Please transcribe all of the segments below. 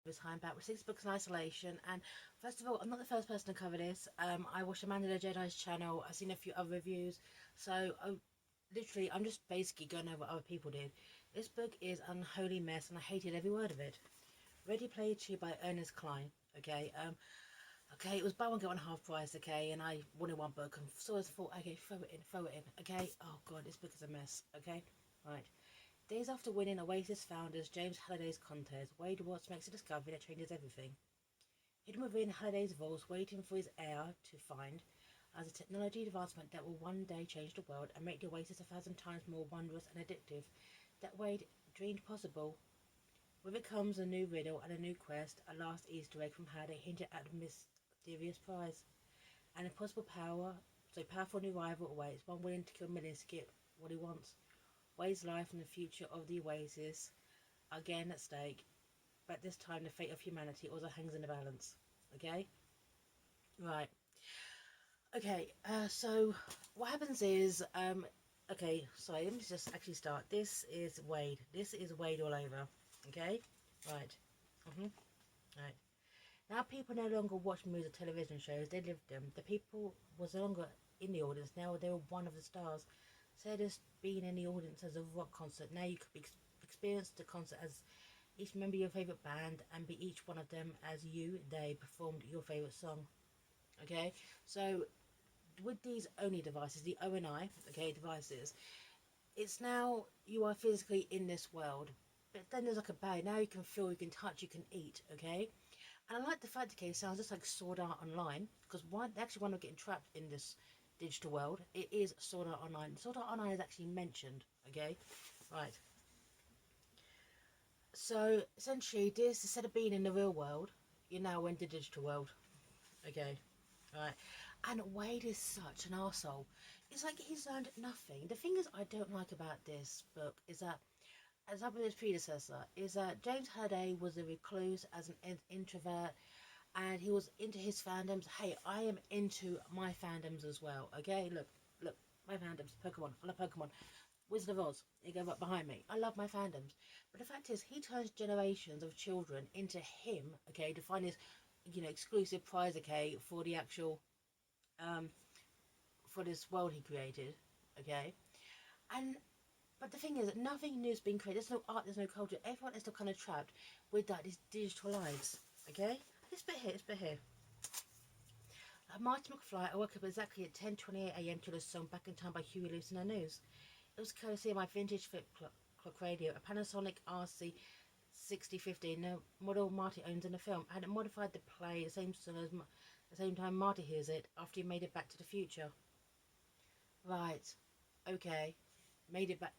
this time back with 6 books in isolation. And first of all, I'm not the first person to cover this. I watched Amanda the Jedi's channel. I've seen a few other reviews, so literally I'm just basically going over what other people did. This book is an unholy mess, and I hated every word of it. Ready Player 2 by Ernest Cline. Okay, it was buy one get one half price. Okay, and I wanted one book, and so I thought, okay, throw it in. Okay, oh god, this book is a mess. Okay, right. Days after winning OASIS founders James Halliday's contest, Wade Watts makes a discovery that changes everything. Hidden within Halliday's vaults, waiting for his heir to find, as a technology advancement that will one day change the world and make the Oasis 1,000 times more wondrous and addictive that Wade dreamed possible. With it comes a new riddle and a new quest, a last Easter egg from Halliday hinted at a mysterious prize. An impossible powerful new rival awaits, one willing to kill millions to get what he wants. Wade's life and the future of the Oasis are again at stake, but this time the fate of humanity also hangs in the balance. Okay? Right. Okay, so what happens is, okay, sorry, let me just actually start. This is Wade. This is Wade all over. Okay? Right. Right. Now people no longer watch movies or television shows, they lived them. The people was no longer in the audience, now they were one of the stars. Say just being in the audience as a rock concert, now you could experience the concert as each member of your favourite band and be each one of them as they performed your favourite song. Okay, so with these Oni devices, the ONI, okay, devices, it's now you are physically in this world. But then there's like a bag, now you can feel, you can touch, you can eat, okay? And I like the fact, okay, it sounds just like Sword Art Online, because one, they actually want to get trapped in this digital world. It is Sword Art Online. Sword Art Online is actually mentioned, okay? Right. So, essentially, this, instead of being in the real world, you're now in the digital world, okay? Right. And Wade is such an arsehole. It's like he's learned nothing. The thing is I don't like about this book is that, as up with his predecessor, is that James Halliday was a recluse as an introvert, and he was into his fandoms. Hey, I am into my fandoms as well. Okay, look, my fandoms. Pokemon. I love Pokemon. Wizard of Oz. You go right behind me. I love my fandoms. But the fact is, he turns generations of children into him. Okay, to find his, exclusive prize. Okay, for the actual, for this world he created. Okay, and but the thing is that nothing new has been created. There's no art, there's no culture. Everyone is still kind of trapped with that these digital lives. Okay, this bit here. Marty McFly, I woke up exactly at 10:28 a.m. to the song "Back in Time" by Huey Lewis and the News. It was courtesy of my vintage flip clock radio, a Panasonic RC 6015, the model Marty owns in the film. I had it modified to play the same song as the same time Marty hears it after he made it back to the future. Right, okay. Made it back,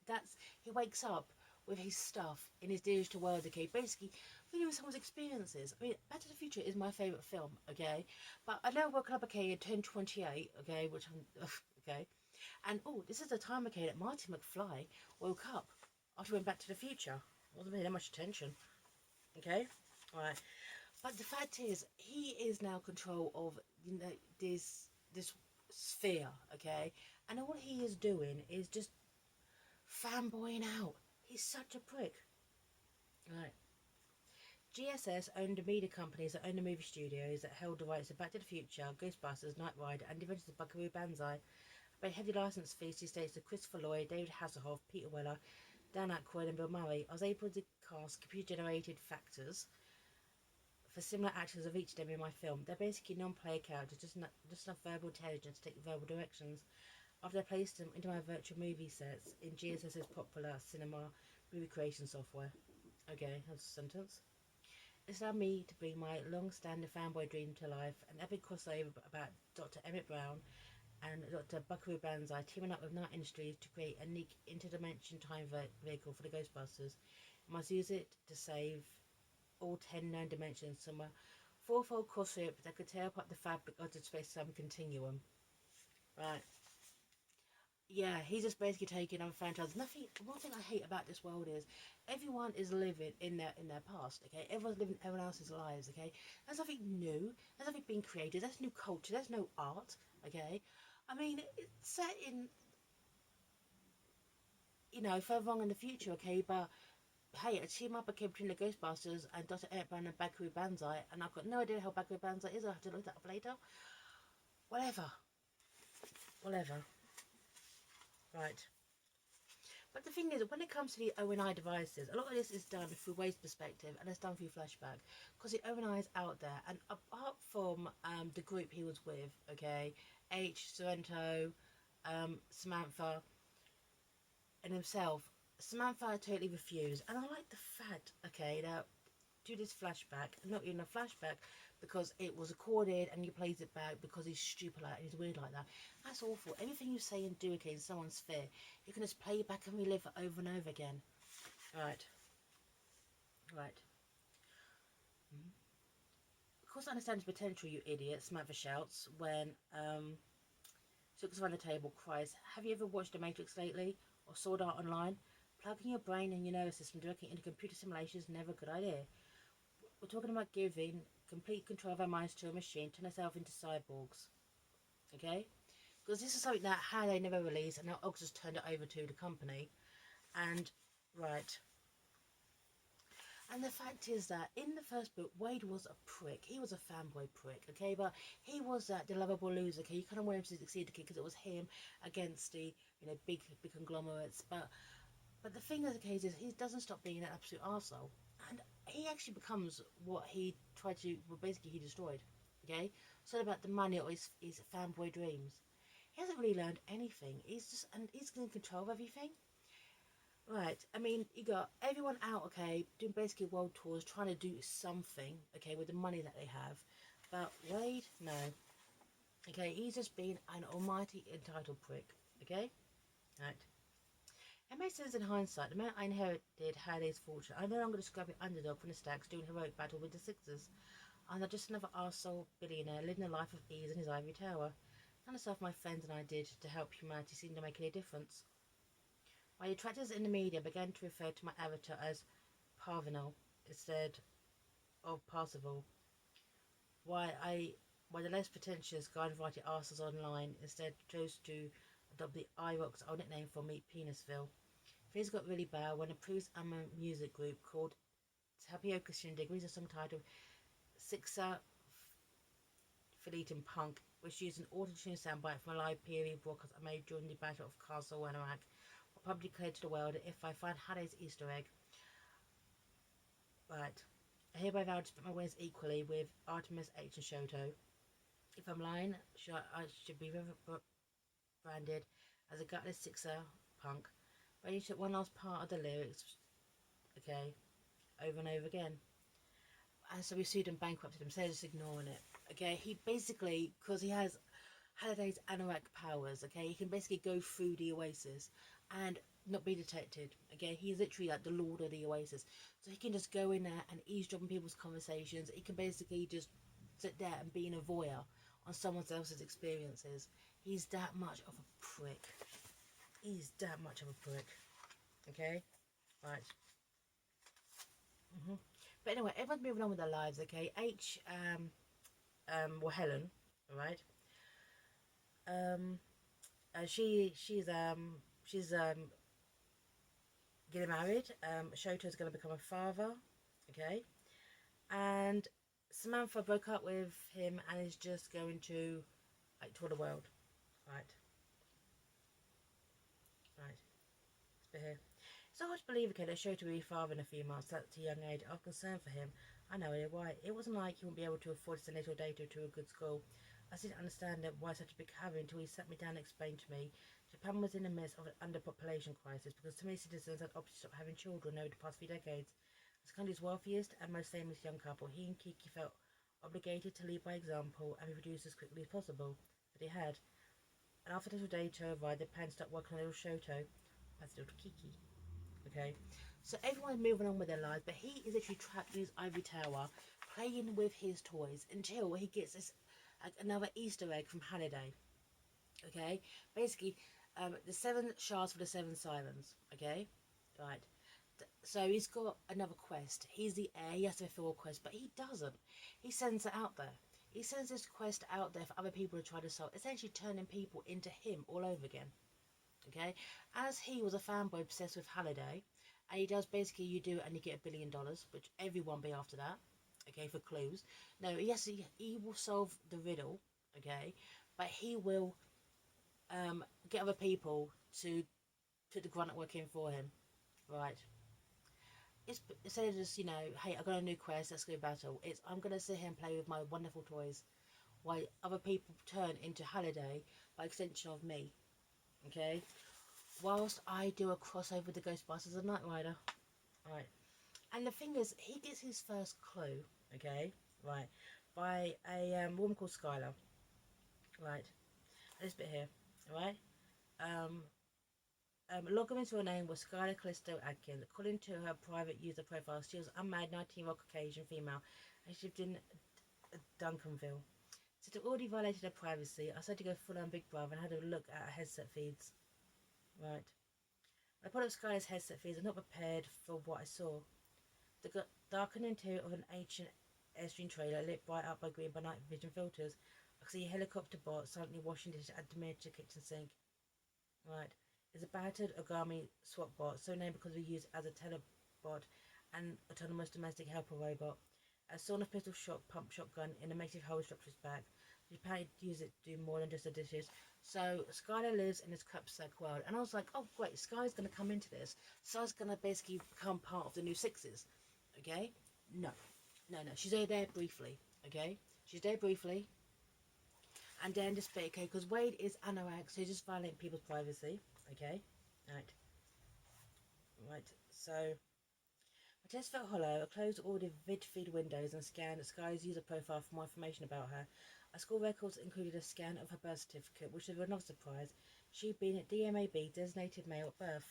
that's, he wakes up with his stuff in his digital world, okay, basically reading someone's experiences. I mean, Back to the Future is my favourite film, okay, but I know I woke up, okay, at 10:28, okay, which I'm, okay, and, oh, this is the time, okay, that Marty McFly woke up after he went Back to the Future. Wasn't paying that much attention, okay, alright, but the fact is, he is now control of, this sphere, okay, and all he is doing is just fanboying out. He's such a prick. Right. GSS owned the media companies that owned the movie studios that held the rights to Back to the Future, Ghostbusters, Knight Rider, and Adventures of Buckaroo Banzai. Paid heavy license fees to states of Christopher Lloyd, David Hasselhoff, Peter Weller, Dan Aykroyd, and Bill Murray. I was able to cast computer-generated factors for similar actors of each of them in my film. They're basically non-player characters, just enough verbal intelligence to take verbal directions. After I placed them into my virtual movie sets in GSS's popular cinema movie creation software. Okay, that's a sentence. This allowed me to bring my long-standing fanboy dream to life, an epic crossover about Dr. Emmett Brown and Dr. Buckaroo Banzai teaming up with Night Industries to create a unique interdimension time vehicle for the Ghostbusters. I must use it to save all 10 known dimensions from a fourfold crossover that could tear apart the fabric of the space-time continuum. Right. Yeah, he's just basically taking on franchise. Nothing. One thing I hate about this world is everyone is living in their past. Okay, everyone's living everyone else's lives. Okay, there's nothing new. There's nothing being created. There's no culture. There's no art. Okay, I mean it's set in further on in the future. Okay, but hey, a team up came between the Ghostbusters and Dr. Airbrand and Bakuru Banzai, and I've got no idea how Bakuru Banzai is. I'll have to look that up later. Whatever. Whatever. Right. But the thing is, when it comes to the ONI devices, a lot of this is done through Wade's perspective, and it's done through flashback, because the ONI is out there, and apart from the group he was with, okay, H, Sorrento, Samantha, and himself, Samantha totally refused, and I like the fact, okay, that do this flashback, not even a flashback, because it was recorded and he plays it back because he's stupid like that and he's weird like that. That's awful. Everything you say and do, okay, in someone's sphere, you can just play it back and relive it over and over again. Right. Right. Of course, I understand his potential, you idiot, Samantha shouts when she looks around the table, cries, have you ever watched The Matrix lately? Or Sword Art Online? Plugging your brain and your nervous system directly into computer simulation is never a good idea. We're talking about giving complete control of our minds to a machine, turn ourselves into cyborgs. Okay? Because this is something that Halliday never released, and now Oggs has turned it over to the company. And, right. And the fact is that in the first book, Wade was a prick. He was a fanboy prick, okay? But he was the lovable loser, okay? You kind of wanted him to succeed, okay? Because it was him against the, big conglomerates. But the thing of the case is, he doesn't stop being an absolute arsehole. And he actually becomes what he tried to, well, basically he destroyed, okay? So about the money or his fanboy dreams. He hasn't really learned anything. He's in control of everything. Right, I mean, you got everyone out, okay, doing basically world tours, trying to do something, okay, with the money that they have. But Wade, no. Okay, he's just been an almighty entitled prick, okay? Right. It makes sense in hindsight. The moment I inherited Halliday's fortune, I'm no longer the scrappy underdog from the stacks doing heroic battle with the Sixers. I'm not just another arsehole billionaire living a life of ease in his ivory tower. None of the stuff my friends and I did to help humanity seemed to make any difference. My detractors in the media began to refer to my avatar as Parvinal instead of Parzival. Why the less pretentious garden variety arseholes online instead chose to adopt the IROC's old nickname for me, Penisville. Things got really bad when a Proust-Amma music group called Tapioca Shindig released a song titled Sixer Filleting Punk, which used an auto-tune soundbite from a live POV broadcast I made during the Battle of Castle Wanarak. I publicly declared to the world that if I find Halliday's Easter egg, right, I hereby vow to split my wings equally with Artemis H and Shoto. If I'm lying, I should be branded as a gutless Sixer punk. But you took one last part of the lyrics, okay, over and over again. And so we sued and bankrupted him, so they're just ignoring it. Okay, he basically, because he has Halliday's anorak powers, okay, he can basically go through the Oasis and not be detected. Okay, he's literally like the lord of the Oasis, so he can just go in there and eavesdrop on people's conversations. He can basically just sit there and be in a voyeur on someone else's experiences. He's that much of a prick. He's that much of a prick. Okay, right. But anyway, everyone's moving on with their lives. Okay, H, well, Helen, right? Um, she's getting married. Shoto's going to become a father. Okay, and Samantha broke up with him and is just going to like tour the world. Right, right. Let's be here. It's hard to believe, okay, that Shoto will be a father in a few months at a young age. I'm concerned for him. I know it. Why? It wasn't like he wouldn't be able to afford to send little data to a good school. I didn't understand that why such a big hurry until he sat me down and explained to me. Japan was in the midst of an underpopulation crisis because so many citizens had opted to stop having children over the past few decades. As the country's wealthiest and most famous young couple, he and Kiki felt obligated to lead by example and reproduce as quickly as possible. But he had. And after little data arrived, they planned to start working on little Shoto as little Kiki. Okay, so everyone's moving on with their lives, but he is literally trapped in his ivory tower playing with his toys until he gets this another Easter egg from Halliday. Okay, basically the 7 shards for the 7 sirens. Okay, right. So he's got another quest. He's the heir. He has to fulfill a quest, but he doesn't. He sends it out there. He sends this quest out there for other people to try to solve, essentially turning people into him all over again. Okay, as he was a fanboy obsessed with Halliday, And he does basically, you do it and you get $1 billion, which everyone be after that. Okay, for clues. No, yes, he will solve the riddle. Okay, but he will get other people to put the grunt work in for him. Right. It's instead of just, hey, I got a new quest, let's go battle. It's, I'm gonna sit here and play with my wonderful toys, while other people turn into Halliday by extension of me. Okay, whilst I do a crossover with the Ghostbusters and Knight Rider. Right, and the thing is, he gets his first clue. Okay, right, by a woman called Skylar. Right, this bit here. Right, um, log into her name was Skylar Callisto Adkins. According to her private user profile, she was unmarried, 19-year-old Caucasian female, and she lived in Duncanville. Since it already violated her privacy, I started to go full on Big Brother and had a look at her headset feeds. Right. When I put up Skylar's headset feeds, I'm not prepared for what I saw. The darkened interior of an ancient Airstream trailer lit bright up by green by night vision filters. I could see a helicopter bot silently washing dishes at the miniature kitchen sink. Right. It's a battered Ogami SWAT bot, so named because we use it as a telebot and autonomous domestic helper robot. A sauna pistol shot pump shotgun in a massive hole structure's back. You apparently use it to do more than just the dishes. So Skylar lives in this crapsack world, and I was like, oh great, Sky's gonna come into this. Sky's gonna basically become part of the new Sixes. Okay? No. No, no. She's there briefly. Okay? She's there briefly. And then this bit, okay, because Wade is anorak, so he's just violating people's privacy. Okay? Right. Right. So my test felt hollow. I closed all the vid feed windows and scanned Sky's user profile for more information about her. Our school records included a scan of her birth certificate, which was another surprise. She'd been at DMAB, designated male at birth.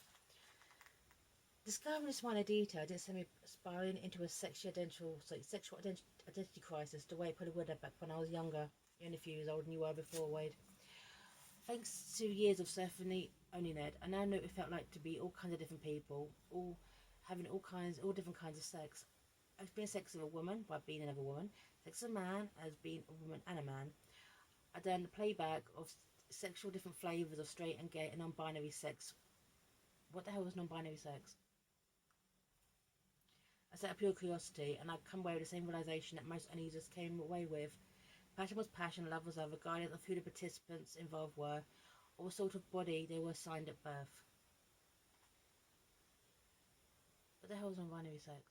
Discovering this minor detail didn't send me spiraling into a sexual identity crisis the way it probably would have back when I was younger. You're only a few years older than you were before, Wade. Thanks to years of surfing only Ned, I now know what it felt like to be all kinds of different people, all having all different kinds of sex. I've experienced sex of a woman by being another woman, sex of a man as being a woman and a man. I done playback of sexual different flavours of straight and gay and non-binary sex. What the hell was non-binary sex? I set up pure curiosity, and I'd come away with the same realisation that most uneasers came away with. Passion was passion, love was love, regardless of who the participants involved were, or what sort of body they were assigned at birth. What the hell is non-binary sex?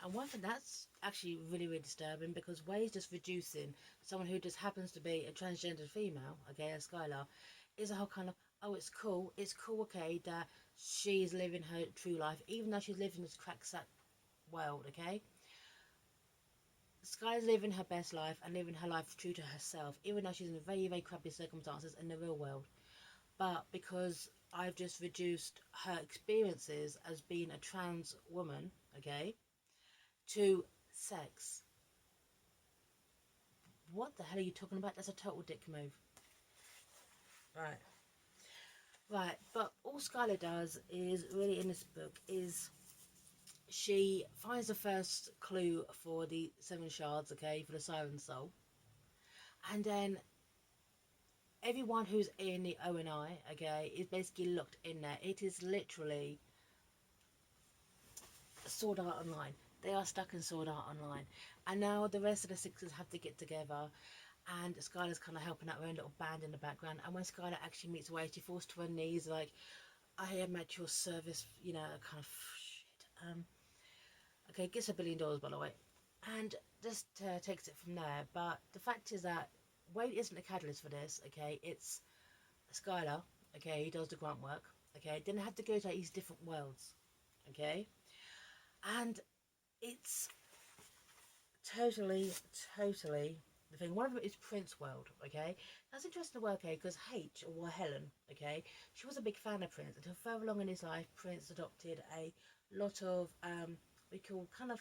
And one thing that's actually really, really disturbing, because Wade's just reducing someone who just happens to be a transgender female, okay, as Skylar, is a whole kind of, oh, it's cool, okay, that she's living her true life, even though she's living this cracksack world, okay? Sky's living her best life and living her life true to herself, even though she's in very, very crappy circumstances in the real world. But because I've just reduced her experiences as being a trans woman, okay, to sex. What the hell are you talking about? That's a total dick move. Right. Right, but all Skylar does is really in this book is she finds the first clue for the 7 shards, okay, for the Siren Soul. And then everyone who's in the ONI, okay, is basically locked in there. It is literally Sword Art Online. They are stuck in Sword Art Online. And now the rest of the Sixes have to get together. And Skylar's kind of helping out her own little band in the background. And when Skylar actually meets Wade, she falls to her knees like, I am at your service, kind of shit. Okay, gets $1 billion, by the way. And just takes it from there. But the fact is that Wade isn't the catalyst for this, okay? It's Skylar, okay, he does the grunt work, okay? Didn't have to go to these different worlds, okay? And it's totally the thing. One of them is Prince World, okay? That's interesting to work, okay, because H, or Helen, okay, she was a big fan of Prince until further along in his life. Prince adopted a lot of we call kind of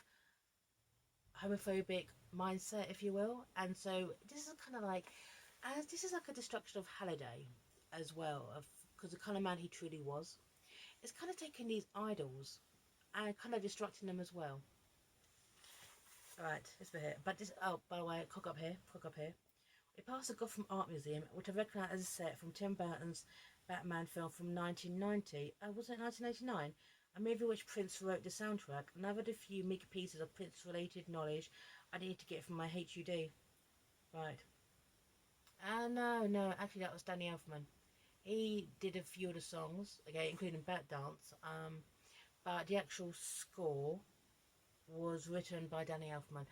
homophobic mindset, if you will. And so this is kind of like, as this is like a destruction of Halliday as well, because the kind of man he truly was. It's kind of taking these idols and kind of destructing them as well. Alright, this bit here. But this, oh, by the way, cock up here. We passed the Gotham Art Museum, which I recognise as a set from Tim Burton's Batman film from 1990. Was it 1989? A movie which Prince wrote the soundtrack. Another of the few meager pieces of Prince-related knowledge I need to get from my HUD. Right. No, actually that was Danny Elfman. He did a few of the songs, okay, including Bat Dance. But the actual score was written by Danny Elfman,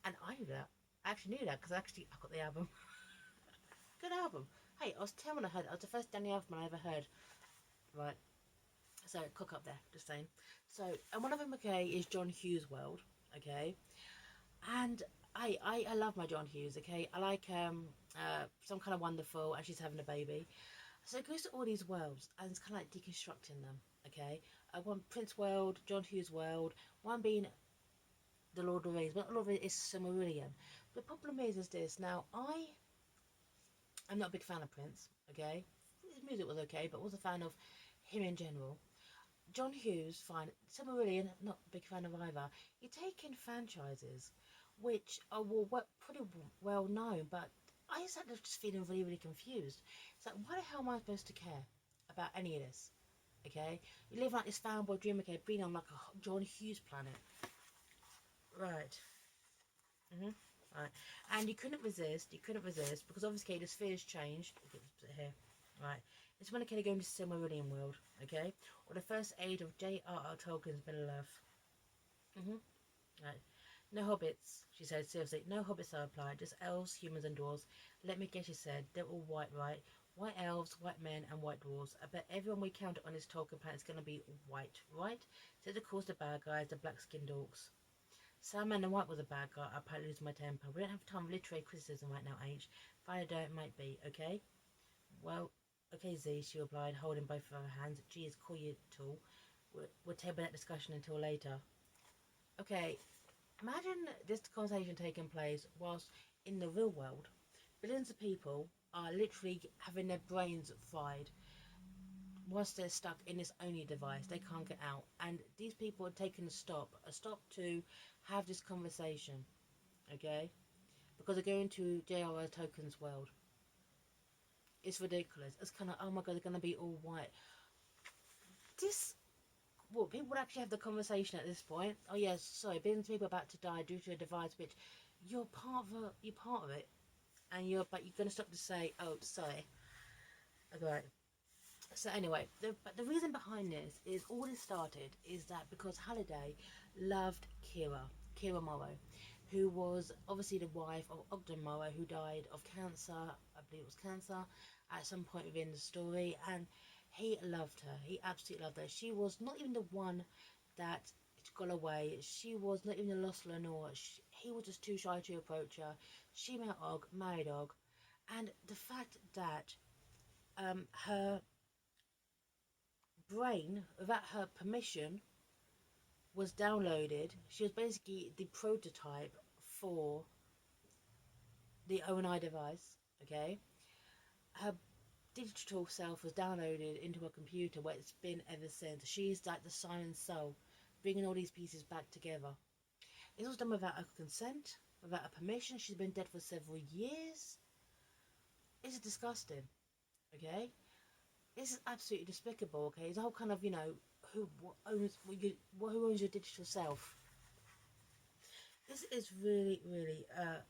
and I knew that. I actually knew that because I got the album. Good album. Hey, I was 10 when I heard it. It was the first Danny Elfman I ever heard. Right. So cook up there, just saying. So, and one of them, okay, is John Hughes' World, okay, and I love my John Hughes, okay. I like Some Kind of Wonderful, and she's having a baby. So it goes to all these worlds, and it's kind of like deconstructing them, okay. One Prince World, John Hughes World, one being the Lord of the Rings, but a lot of it is Silmarillion. The problem is this. Now, I am not a big fan of Prince, okay. His music was okay, but I was a fan of him in general. John Hughes, fine. Silmarillion, not a big fan of either. You're taking franchises which are pretty well known, but I started just feeling really, really confused. It's like, why the hell am I supposed to care about any of this? Okay, you live like this fanboy dream, okay, being on like a John Hughes planet, right? Right, and you couldn't resist. You couldn't resist because obviously the spheres changed. Here, right. It's when okay, they go into Silmarillion world, okay, or the first age of J.R.R. Tolkien's Middle Earth. Right. No hobbits, she said seriously. No hobbits, I replied. Just elves, humans, and dwarves. Let me guess, she said. They're all white, right? White elves, white men, and white dwarves. I bet everyone we counted on this Tolkien planet is going to be white, right? Said of course the bad guys, the black-skinned orcs. Salman and White was a bad guy. I probably lose my temper. We don't have time for literary criticism right now, H. Fine, it might be, okay? Well, okay, Z, she replied, holding both of her hands. Geez, call you tall. We'll table that discussion until later. Okay, imagine this conversation taking place whilst in the real world. Billions of people are literally having their brains fried whilst they're stuck in this only device. They can't get out. And these people are taking a stop to have this conversation, okay? Because they're going to J.R.R. Tolkien's world. It's ridiculous. It's kind of, oh my god, they're going to be all white. This, well, people would actually have the conversation at this point. Oh yes, sorry, billions of people are about to die due to a device which you're part of it, and you're going to stop to say, oh, sorry. Okay. So anyway, the reason behind this is all this started is that because Halliday loved Kira Morrow, who was obviously the wife of Ogden Morrow, who died of cancer. I believe it was cancer at some point within the story, and he loved her. He absolutely loved her. She was not even the one that got away. She was not even the lost Lenore. He was just too shy to approach her. She met Og, married Og, and the fact that her brain, without her permission, was downloaded. She was basically the prototype for the ONI device, okay? Her digital self was downloaded into a computer where it's been ever since. She's like the silent soul, bringing all these pieces back together. It was done without her consent, without her permission. She's been dead for several years. It's disgusting, okay? This is absolutely despicable, okay? It's a whole kind of, who owns your digital self. This is really, really a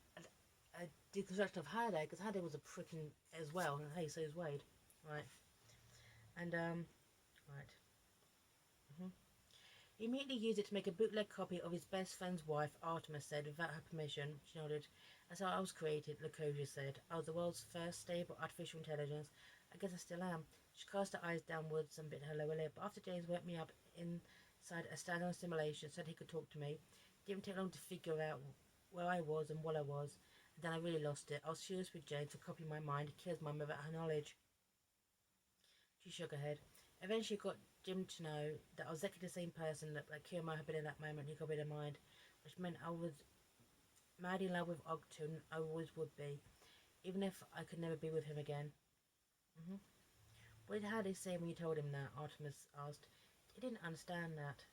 deconstruction of Halliday, because Halliday was a pricking as well, and hey, so is Wade, right? And right. He immediately used it to make a bootleg copy of his best friend's wife, Artemis said, without her permission. She nodded. That's how I was created, Lukosha said. I was the world's first stable artificial intelligence. I guess I still am. She cast her eyes downwards and bit her lower lip. After James woke me up inside a standalone simulation, said he could talk to me. It didn't take long to figure out where I was and what I was. And then I really lost it. I was furious with James for copying my mind. He kills mum without her knowledge. She shook her head. Eventually got Jim to know that I was exactly the same person that like Kira had been in that moment. He copied her mind, which meant I was mad in love with Ogden. I always would be, even if I could never be with him again. What did Halliday say when you told him that? Artemis asked. He didn't understand that,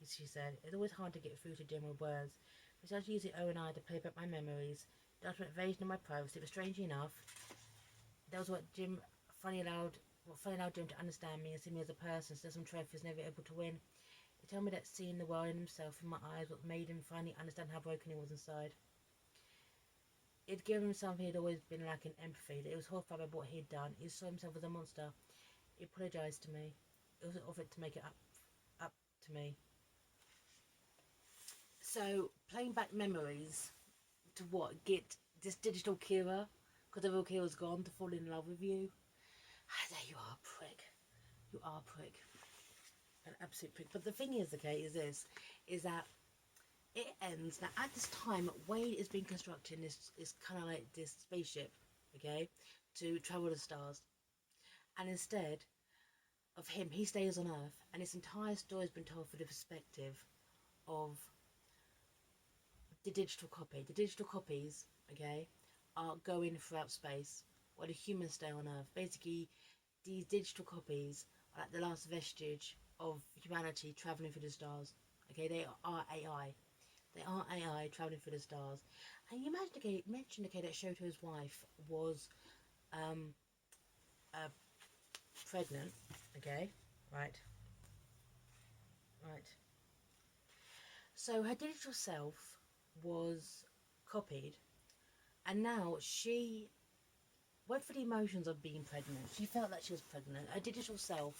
she said. It's always hard to get through to Jim with words. We started using O&I to play back my memories, the ultimate invasion of my privacy, but strangely enough, that was what Jim finally allowed what failing allowed him to understand me and see me as a person, so some trophies never able to win. He told me that seeing the world in himself in my eyes what made him finally understand how broken he was inside. It'd given him something he'd always been lacking, empathy, that he was horrified by what he'd done. He saw himself as a monster. He apologised to me. It was offered to make it up to me. So, playing back memories to what? Get this digital Kira, because the real Kira's gone, to fall in love with you. There you are, prick. You are a prick. An absolute prick. But the thing is, okay, is that it ends. Now, at this time, Wade is being constructed in this kind of like this spaceship, okay, to travel the stars. And instead of him, he stays on Earth. And this entire story has been told through the perspective of the digital copy. The digital copies, okay, are going throughout space while the humans stay on Earth. Basically, these digital copies are like the last vestige of humanity travelling through the stars. Okay, they are AI. They are AI travelling through the stars. And you mentioned, okay, that Shoto's wife was uh, pregnant. Okay, right. So her digital self was copied, and now she went through the emotions of being pregnant. She felt that she was pregnant. Her digital self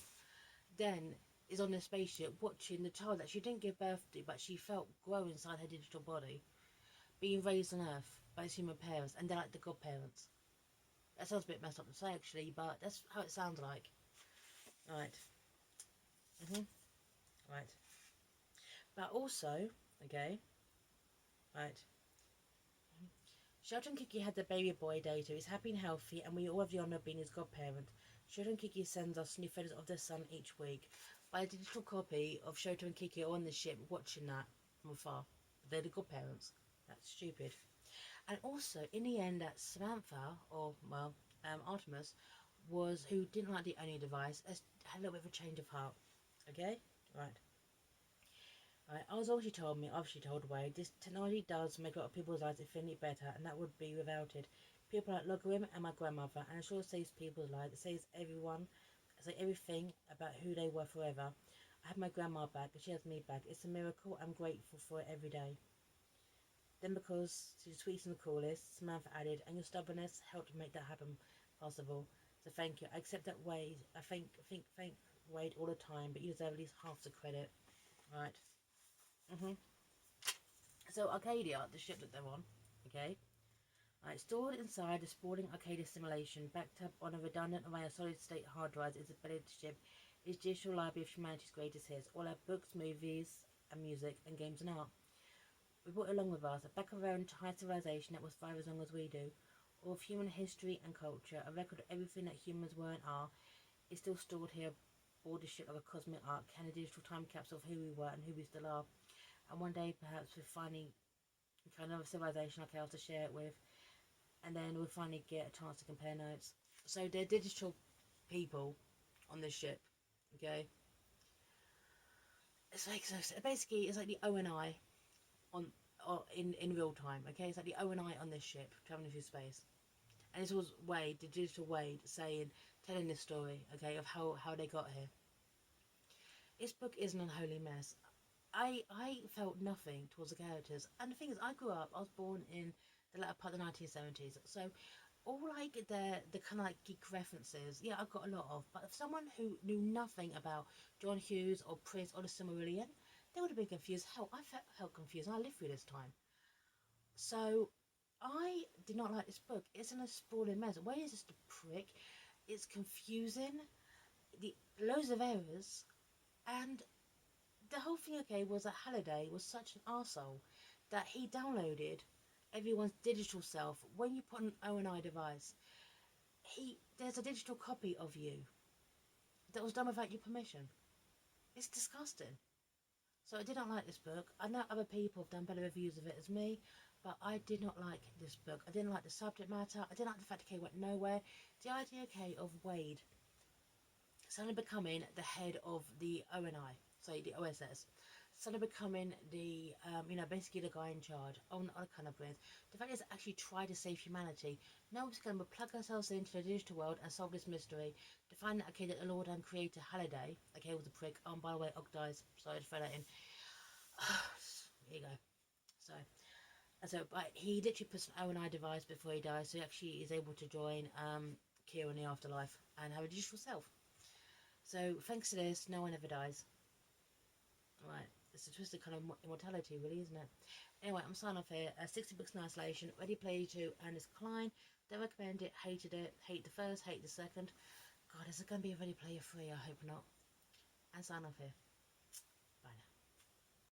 then is on the spaceship watching the child that she didn't give birth to, but she felt grow inside her digital body, being raised on Earth by his human parents, and they're like the godparents. That sounds a bit messed up to say, actually, but that's how it sounds like. Right. Right. But also, okay, right. Sheldon Kiki had the baby boy Data. He's happy and healthy, and we all have the honour of being his godparent. Sheldon Kiki sends us new photos of their son each week. By a digital copy of Shoto and Kiki are on the ship watching that from afar. They're the godparents. That's stupid. And also, in the end, that Samantha, or, well, Artemis, was, who didn't like the only device, had a little bit of a change of heart. Okay? Right. Right. As all she told me, obviously told Wade, this technology does make a lot of people's lives infinitely better, and that would be without it. People like Logarim and my grandmother, and it sure saves people's lives. It saves everything about who they were forever. I have my grandma back, and she has me back. It's a miracle. I'm grateful for it every day. Then, because she's the sweetest and the coolest, Samantha added, and your stubbornness helped make that happen possible. So thank you. I accept that Wade. I thank Wade all the time, but you deserve at least half the credit. Right. So Arcadia, the ship that they're on, okay, right, stored inside a sprawling Arcadia simulation, backed up on a redundant array of solid-state hard drives, is a bedded ship. Is digital library of humanity's greatest hits. All our books, movies, and music, and games and art. We brought it along with us, a back of our entire civilization that will thrive as long as we do. All of human history and culture, a record of everything that humans were and are, is still stored here aboard the ship like a cosmic ark, and a digital time capsule of who we were and who we still are. And one day, perhaps, we'll finally find another civilization like ours to share it with, and then we'll finally get a chance to compare notes. So they're digital people on this ship, okay? It's like, so basically, it's like the ONI on in real time, okay? It's like the ONI on this ship traveling through space. And this was Wade, the digital Wade, telling this story, okay, of how they got here. This book is an unholy mess. I felt nothing towards the characters, and the thing is, I was born in the latter part of the 1970s, so all like the kind of like geek references, yeah, I got a lot of, but if someone who knew nothing about John Hughes or Prince or the Silmarillion, they would have been confused. Hell, I felt confused, and I lived through this time. So I did not like this book. It's in a sprawling mess. Where is this the prick? It's confusing, the loads of errors, and the whole thing, okay, was that Halliday was such an arsehole that he downloaded everyone's digital self. When you put an ONI device, there's a digital copy of you that was done without your permission. It's disgusting. So I did not like this book. I know other people have done better reviews of it as me, but I did not like this book. I didn't like the subject matter. I didn't like the fact, okay, it went nowhere. The idea, okay, of Wade suddenly becoming the head of the ONI, so the OSS. suddenly becoming the, basically the guy in charge. On other kind of brings, the fact is actually try to save humanity. Now we're just going to plug ourselves into the digital world and solve this mystery. To find out, okay, that the Lord and Creator Halliday, okay, was a prick. By the way, Og dies. Sorry to throw that in. Here you go. So, but he literally puts an O&I device before he dies, so he actually is able to join Kira in the afterlife and have a digital self. So, thanks to this, no one ever dies. Right, it's a twisted kind of immortality, really, isn't it? Anyway, I'm signing off here. 60 books in isolation. Ready Play 2, Ernest, Cline. Don't recommend it. Hated it. Hate the first. Hate the second. God, is it going to be a Ready Player 3? I hope not. And sign off here.